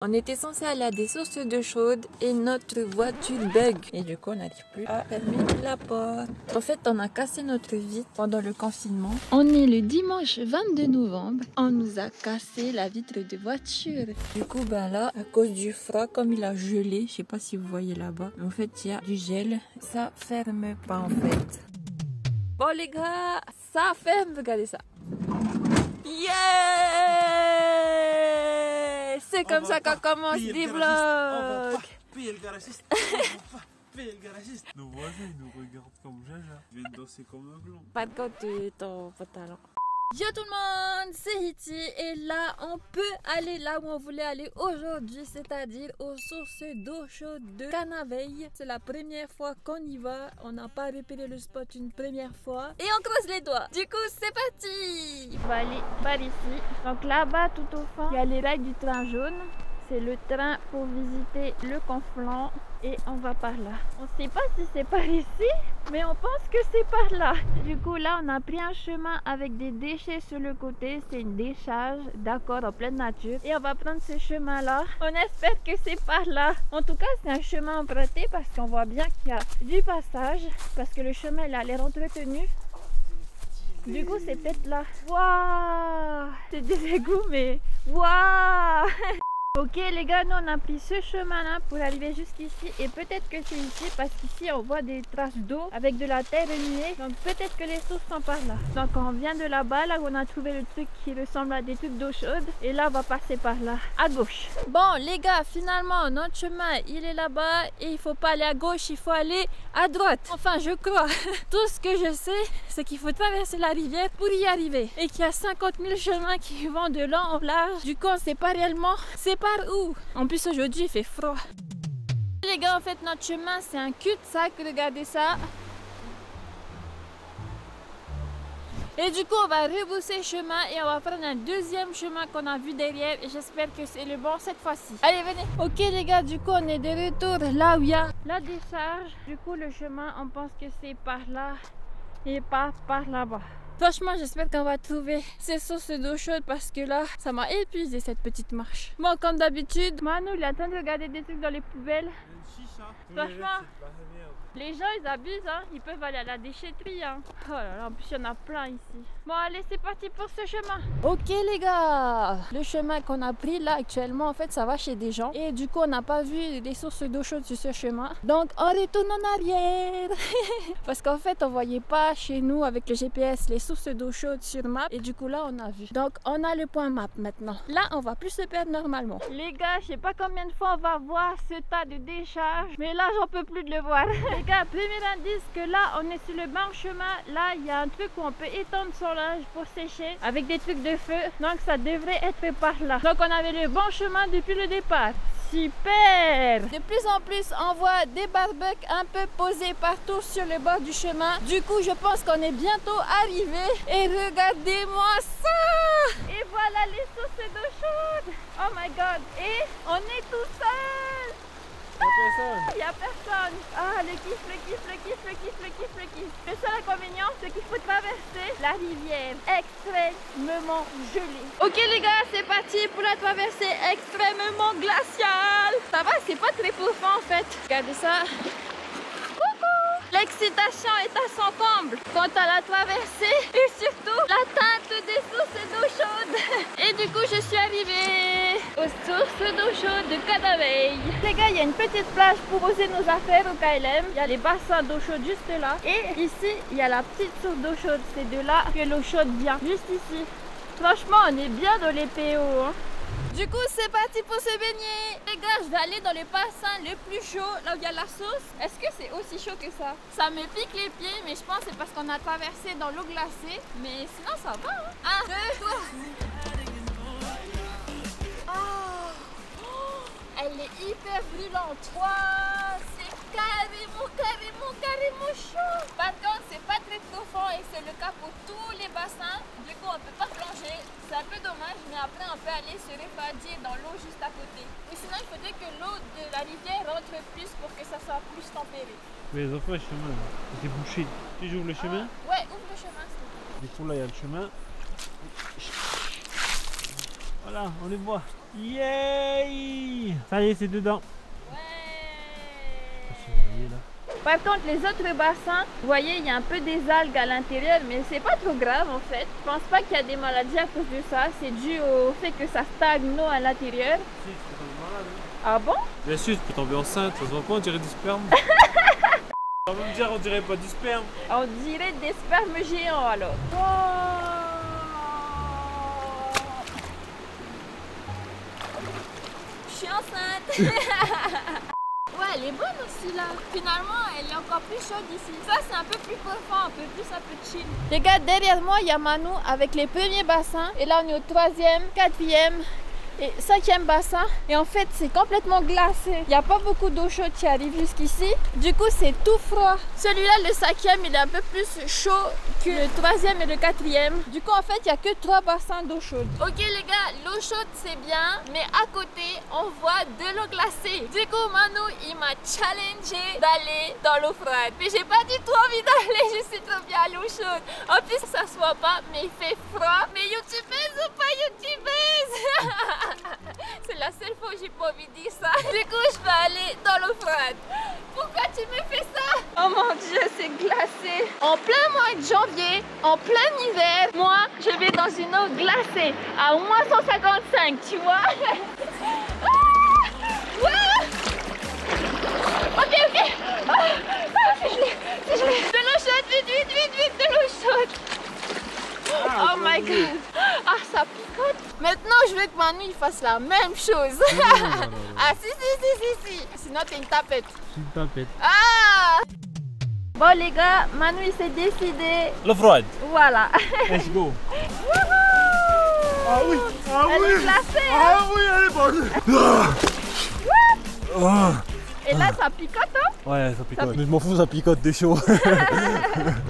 On était censé aller à des sources d'eau chaude et notre voiture bug. Et du coup, on n'arrive plus à fermer la porte. En fait, on a cassé notre vitre pendant le confinement. On est le dimanche 22 novembre. On nous a cassé la vitre de voiture. Du coup, ben là, à cause du froid, comme il a gelé, je sais pas si vous voyez là-bas. En fait, il y a du gel. Ça ferme pas en fait. Bon les gars, ça ferme, regardez ça. Yeah! C'est comme ça qu'on commence des vlogs. On va pas payer le garagiste. On va pas payer le garagiste. Nos voisins ils nous regardent comme jaja. Je vais danser comme un blanc. Pas de compte de ton pantalon. Yo tout le monde, c'est Hitty et là on peut aller là où on voulait aller aujourd'hui, c'est-à-dire aux sources d'eau chaude de Canaveille. C'est la première fois qu'on y va, on n'a pas repéré le spot une première fois et on croise les doigts. Du coup c'est parti. On va aller par ici. Donc là-bas tout au fond, il y a les rails du train jaune. C'est le train pour visiter le Conflent et on va par là. On ne sait pas si c'est par ici, mais on pense que c'est par là. Du coup là on a pris un chemin avec des déchets sur le côté. C'est une décharge, d'accord, en pleine nature. Et on va prendre ce chemin là. On espère que c'est par là. En tout cas c'est un chemin emprunté parce qu'on voit bien qu'il y a du passage. Parce que le chemin il a l'air entretenu. Du coup c'est peut-être là. Waouh! C'est des égouts mais waouh! Ok les gars, nous on a pris ce chemin là pour arriver jusqu'ici et peut-être que c'est ici parce qu'ici on voit des traces d'eau avec de la terre ruinée, donc peut-être que les sources sont par là. Donc on vient de là-bas, là où on a trouvé le truc qui ressemble à des trucs d'eau chaude et là on va passer par là, à gauche. Bon les gars, finalement notre chemin il est là-bas et il faut pas aller à gauche, il faut aller à droite. Enfin je crois. Tout ce que je sais c'est qu'il faut traverser la rivière pour y arriver et qu'il y a 50 000 chemins qui vont de long en large. Du coup on sait pas réellement c'est par où. En plus aujourd'hui il fait froid. Les gars en fait notre chemin c'est un cul-de-sac, regardez ça. Et du coup on va rebrousser chemin et on va prendre un deuxième chemin qu'on a vu derrière et j'espère que c'est le bon cette fois-ci. Allez venez. Ok les gars, du coup on est de retour là où il y a la décharge. Du coup le chemin on pense que c'est par là et pas par là-bas. Franchement, j'espère qu'on va trouver ces sources d'eau chaude parce que là, ça m'a épuisé cette petite marche. Bon, comme d'habitude, Manu, il est en train de regarder des trucs dans les poubelles. Franchement, les gens, ils abusent, hein. Ils peuvent aller à la déchetterie, hein. Oh là là, en plus, il y en a plein ici. Bon, allez, c'est parti pour ce chemin. Ok, les gars. Le chemin qu'on a pris là, actuellement, en fait, ça va chez des gens. Et du coup, on n'a pas vu des sources d'eau chaude sur ce chemin. Donc, on retourne en arrière. Parce qu'en fait, on voyait pas chez nous, avec le GPS, les sources d'eau chaude sur map. Et du coup, là, on a vu. Donc, on a le point map maintenant. Là, on va plus se perdre normalement. Les gars, je sais pas combien de fois on va voir ce tas de décharge. Mais là, j'en peux plus de le voir. Les gars, premier indice que là, on est sur le bon chemin. Là, il y a un truc où on peut étendre son linge pour sécher avec des trucs de feu. Donc, ça devrait être par là. Donc, on avait le bon chemin depuis le départ. Super! De plus en plus, on voit des barbecues un peu posés partout sur le bord du chemin. Du coup, je pense qu'on est bientôt arrivé. Et regardez-moi ça! Et voilà les sources d'eau chaude! Oh my god! Et on est tout seul! Il n'y a personne. Ah, le kiff, le kiff, le kiff, le kiff, le kiff, le kiff. Le seul inconvénient, c'est qu'il faut traverser la rivière extrêmement gelée. Ok les gars, c'est parti pour la traversée extrêmement glaciale. Ça va, c'est pas très profond en fait. Regardez ça. L'excitation est à son comble quant à la traversée et surtout l'atteinte des sources d'eau chaude. Et du coup, je suis arrivée aux sources d'eau chaude de Canaveille. Les gars, il y a une petite plage pour poser nos affaires au KLM. Il y a les bassins d'eau chaude juste là. Et ici, il y a la petite source d'eau chaude. C'est de là que l'eau chaude vient. Juste ici. Franchement, on est bien dans les PO. Hein. Du coup, c'est parti pour se baigner. Les gars, je vais aller dans le bassin le plus chaud, là où il y a la sauce. Est-ce que c'est aussi chaud que ça? Ça me pique les pieds, mais je pense que c'est parce qu'on a traversé dans l'eau glacée. Mais sinon, ça va. Hein? 1, 2, 3. Oh, elle est hyper brûlante. Wow, c'est carrément chaud. Par contre, c'est pas très profond et c'est le cas pour tous les bassins. Du coup, on peut pas plonger. C'est un peu dommage, mais après, on peut aller se refroidir dans l'eau juste à côté. Mais sinon, il faudrait que l'eau de la rivière rentre plus pour que ça soit plus tempéré. Mais les enfants, le chemin, c'était bouché. Tu ouvres le chemin? Ouais, ouvre le chemin. Du coup, là, il y a le chemin. Voilà, on les voit. Yay! Ça y est, c'est dedans. Par contre, les autres bassins, vous voyez, il y a un peu des algues à l'intérieur, mais c'est pas trop grave en fait. Je pense pas qu'il y a des maladies à cause de ça. C'est dû au fait que ça stagne l'eau à l'intérieur. Si, tu peux tomber malade. Ah bon? Bien sûr, tu peux tomber enceinte. Ça se voit pas, on dirait du sperme. On va me dire, on dirait pas du sperme. On dirait des spermes géants alors. Je suis enceinte. Ouais, elle est bonne aussi là. Finalement, elle est encore plus chaude ici. Ça, c'est un peu plus profond, un peu chill. Les gars, derrière moi, il y a Manu avec les premiers bassins. Et là, on est au 3e, 4e et 5e bassin. Et en fait, c'est complètement glacé. Il n'y a pas beaucoup d'eau chaude qui arrive jusqu'ici. Du coup, c'est tout froid. Celui-là, le 5e, il est un peu plus chaud que le 3e et le 4e. Du coup, en fait, il n'y a que 3 bassins d'eau chaude. Ok les gars, l'eau chaude c'est bien, mais à côté, on voit de l'eau glacée. Du coup, Manu, il m'a challengé d'aller dans l'eau froide. Mais j'ai pas du tout envie d'aller, je suis trop bien à l'eau chaude. En plus, ça se voit pas, mais il fait froid. Mais youtubeuse ou pas youtubeuse? C'est la seule fois où j'ai pas envie de dire ça. Du coup, je vais aller dans l'eau froide. Pourquoi tu me fais ça? Oh mon dieu, c'est glacé. En plein mois de janvier, en plein hiver, moi, je vais dans une eau glacée à moins 155, tu vois. Ok. C'est gelé. De l'eau chaude, vite, de l'eau chaude. Oh my god. Ah, ça picote. Maintenant, je veux que Manu il fasse la même chose. Ah, si. Sinon, t'es une tapette. Je suis une tapette. Ah! Bon, les gars, Manu il s'est décidé. L'eau froide. Voilà. Let's go. Ah oui. Elle est glacée. Ah oui, elle est bonne. Et là, ça picote, hein? Ouais, ça picote. Mais je m'en fous, ça picote des chaud.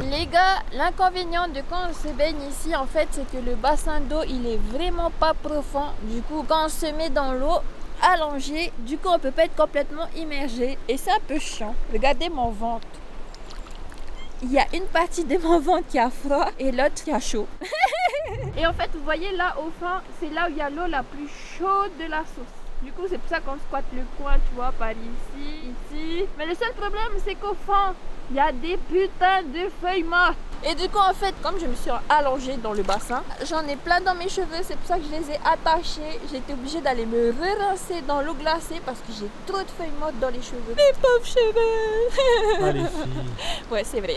Les gars, l'inconvénient de quand on se baigne ici, en fait, c'est que le bassin d'eau, il est vraiment pas profond. Du coup, quand on se met dans l'eau, allongé, du coup, on peut pas être complètement immergé. Et c'est un peu chiant. Regardez mon ventre. Il y a une partie de mon ventre qui a froid et l'autre qui a chaud. Et en fait, vous voyez là au fond, c'est là où il y a l'eau la plus chaude de la source. Du coup, c'est pour ça qu'on squatte le coin, tu vois, par ici. Mais le seul problème, c'est qu'au fond, il y a des putains de feuilles mortes. Et du coup, en fait, comme je me suis allongée dans le bassin, j'en ai plein dans mes cheveux. C'est pour ça que je les ai attachés. J'étais obligée d'aller me rincer dans l'eau glacée parce que j'ai trop de feuilles mortes dans les cheveux. Mes pauvres cheveux. Ah, les filles. Ouais, c'est vrai.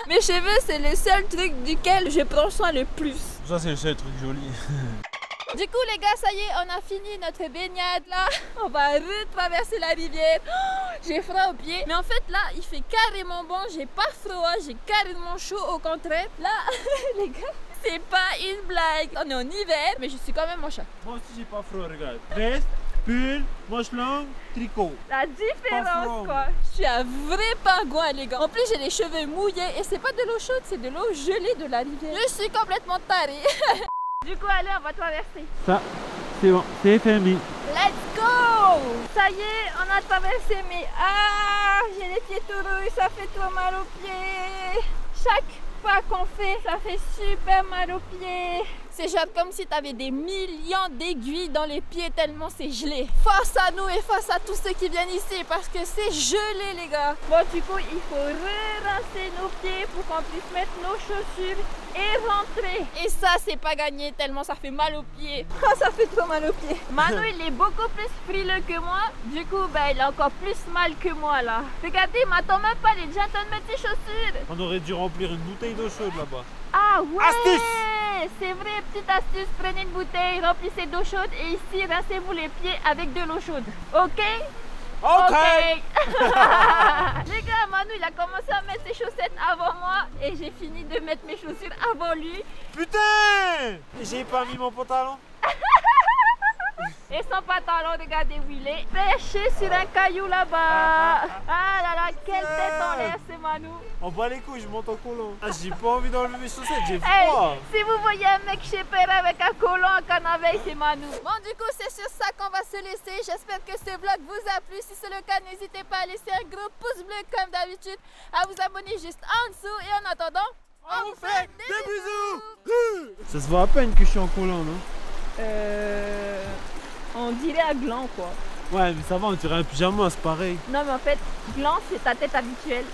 Mes cheveux, c'est le seul truc duquel je prends soin le plus. Ça, c'est le seul truc joli. Du coup les gars, ça y est, on a fini notre baignade là. On va retraverser la rivière. Oh, j'ai froid aux pieds. Mais en fait là, il fait carrément bon. J'ai pas froid, j'ai carrément chaud au contraire. Là, les gars, c'est pas une blague. On est en hiver, mais je suis quand même en chat. Moi aussi, j'ai pas froid, regarde. Veste, pull, manche longue, tricot. La différence quoi. Je suis un vrai pingouin les gars. En plus, j'ai les cheveux mouillés et c'est pas de l'eau chaude, c'est de l'eau gelée de la rivière. Je suis complètement tarée. Du coup, allez, on va traverser. Ça, c'est bon, c'est fermé. Let's go! Ça y est, on a traversé, mais j'ai les pieds tout rouges, ça fait trop mal aux pieds. Chaque pas qu'on fait, ça fait super mal aux pieds. C'est genre comme si tu avais des millions d'aiguilles dans les pieds tellement c'est gelé. Force à nous et force à tous ceux qui viennent ici parce que c'est gelé les gars. Bon, du coup, il faut rincer nos pieds pour qu'on puisse mettre nos chaussures et rentrer. Et ça, c'est pas gagné tellement ça fait mal aux pieds. Oh, ça fait trop mal aux pieds. Manu, il est beaucoup plus frileux que moi. Du coup, il a encore plus mal que moi là. Regardez, il m'attend même pas, il est déjà en train de mettre ses chaussures. On aurait dû remplir une bouteille d'eau chaude là-bas. Ah ouais! Astuce! C'est vrai, petite astuce, prenez une bouteille, remplissez d'eau chaude et ici, rincez-vous les pieds avec de l'eau chaude. Ok? Ok! Les gars, Manu, il a commencé à mettre ses chaussettes avant moi et j'ai fini de mettre mes chaussures avant lui. Putain! J'ai pas mis mon pantalon. Et son pantalon, regardez où il est. Perché sur un caillou là-bas. Ah là là, quelle tête en l'air, c'est Manu. On bat les couilles, je monte en collant. Ah, j'ai pas envie d'enlever mes chaussettes, j'ai Hey, froid. si vous voyez un mec chez Père avec un collant en canne à veille, c'est Manu. Bon, du coup, c'est sur ça qu'on va se laisser. J'espère que ce vlog vous a plu. Si c'est le cas, n'hésitez pas à laisser un gros pouce bleu comme d'habitude, à vous abonner juste en dessous. Et en attendant, on vous fait des bisous. Ça se voit à peine que je suis en collant, non? On dirait à gland quoi. Ouais, mais ça va, on dirait un pyjama, c'est pareil. Non, mais en fait, gland, c'est ta tête habituelle.